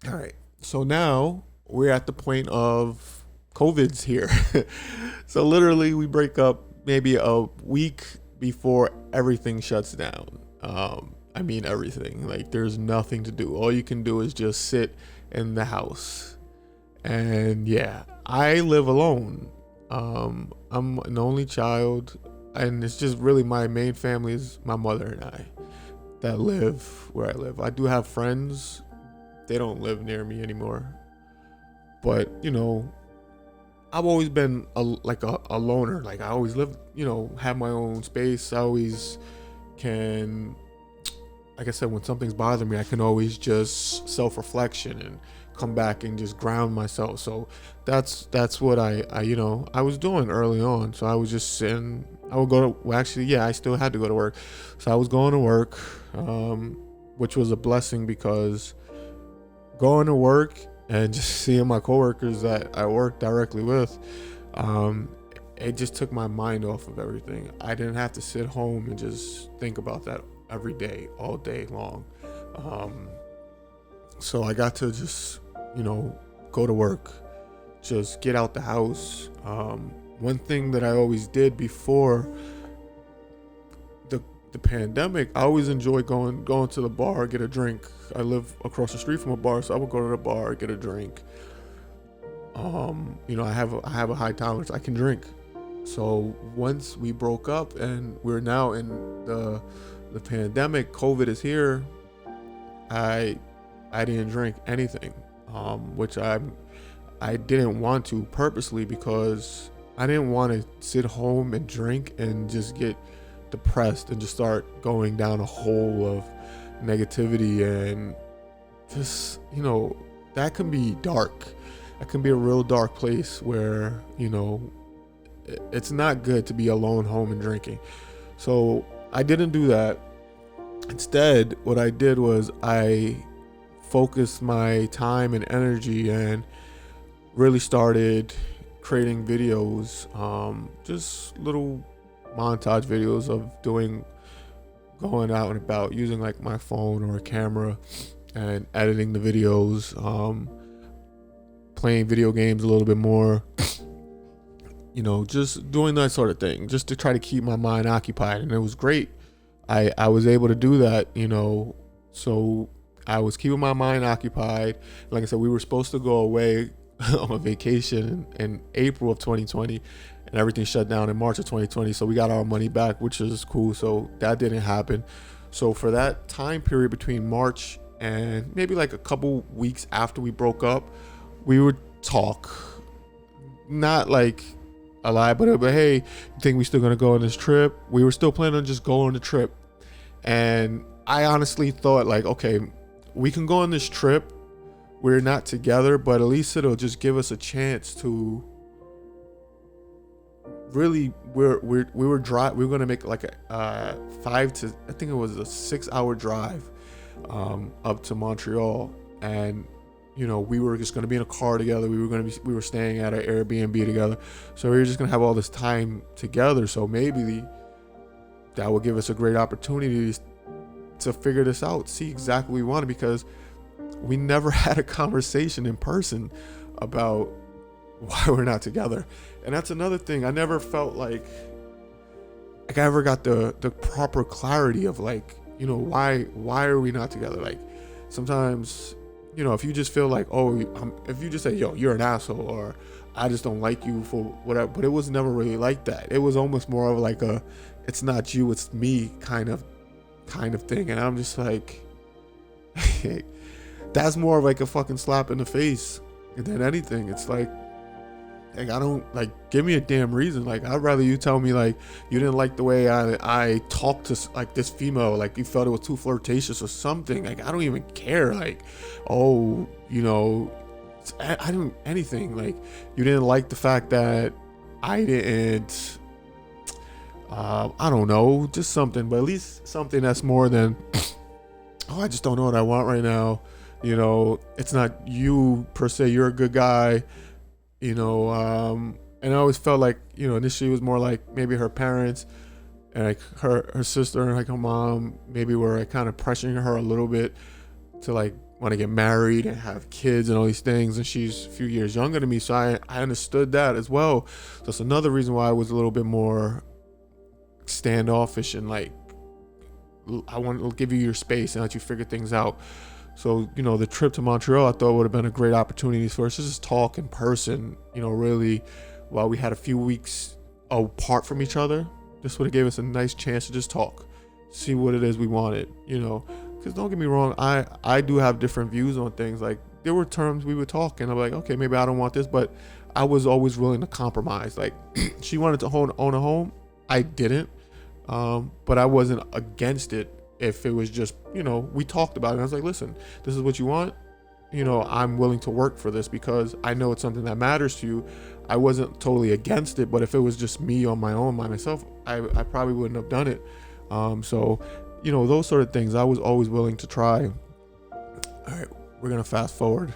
All right. So now we're at the point of COVID's here. So literally, we break up maybe a week before everything shuts down. I mean, everything. Like, there's nothing to do. All you can do is just sit in the house. And yeah, I live alone. I'm an only child, and it's just really my main family is my mother and I that live where I live. I do have friends. They don't live near me anymore. But, I've always been a loner. Like, I always live, have my own space. I always can, like I said, when something's bothering me, I can always just self-reflection and come back and just ground myself. So that's what I was doing early on. So I was just sitting. I would go to, well, actually, yeah, I still had to go to work. So I was going to work, which was a blessing because going to work and just seeing my coworkers that I work directly with, um, it just took my mind off of everything. I didn't have to sit home and just think about that every day, all day long. Um, so I got to just, go to work, just get out the house. One thing that I always did before the pandemic, I always enjoy going to the bar, get a drink. I live across the street from a bar, so I would go to the bar, get a drink. I have a high tolerance. I can drink. So once we broke up and we're now in the pandemic, COVID is here. I I didn't drink anything, which I didn't want to purposely because I didn't want to sit home and drink and just get depressed and just start going down a hole of negativity and just that can be dark. That can be a real dark place where it's not good to be alone home and drinking. So I didn't do that. Instead, what I did was I focused my time and energy and really started creating videos, just little montage videos of going out and about using like my phone or a camera and editing the videos, playing video games a little bit more, just doing that sort of thing just to try to keep my mind occupied. And it was great. I was able to do that, so I was keeping my mind occupied. Like I said, we were supposed to go away on a vacation in April of 2020, and everything shut down in March of 2020. So we got our money back, which is cool. So that didn't happen. So for that time period between March and maybe like a couple weeks after we broke up, we would talk. Not like a lie, but hey, you think we still gonna go on this trip? We were still planning on just going on the trip, and I honestly thought like, okay, we can go on this trip. We're not together, but at least it'll just give us a chance to really. We were gonna make like a 6 hour drive up to Montreal, and we were just gonna be in a car together. We were staying at an Airbnb together, so we were just gonna have all this time together. So maybe that would give us a great opportunity to figure this out, see exactly what we wanted, because we never had a conversation in person about why we're not together. And that's another thing. I never felt like I ever got the proper clarity of like, why are we not together? Like sometimes, if you just feel like, oh, if you just say, yo, you're an asshole, or I just don't like you for whatever, but it was never really like that. It was almost more of like it's not you, it's me kind of thing. And I'm just like, that's more of like a fucking slap in the face than anything. It's like I don't like, give me a damn reason. Like I'd rather you tell me like you didn't like the way I talked to like this female, like you felt it was too flirtatious or something. Like I don't even care. Like, oh, I don't anything. Like you didn't like the fact that I didn't. I don't know, just something, but at least something that's more than oh, I just don't know what I want right now. It's not you per se. You're a good guy. And I always felt like, initially it was more like maybe her parents and like her sister and like her mom maybe were like kind of pressuring her a little bit to like want to get married and have kids and all these things, and she's a few years younger than me, so I understood that as well. So that's another reason why I was a little bit more standoffish and like, I want to give you your space and let you figure things out. So, you know, the trip to Montreal I thought would have been a great opportunity for us to just talk in person, you know, really, while we had a few weeks apart from each other. This would have gave us a nice chance to just talk, see what it is we wanted, you know. Because don't get me wrong, I do have different views on things. Like, there were terms we would talk and I'm like, okay, maybe I don't want this, but I was always willing to compromise. Like, she wanted to own a home, I didn't, but I wasn't against it if it was just, you know, we talked about it and I was like, listen, this is what you want, you know, I'm willing to work for this because I know it's something that matters to you. I wasn't totally against it, but if it was just me on my own by myself, I probably wouldn't have done it. So, you know, those sort of things I was always willing to try. All right, we're gonna fast forward.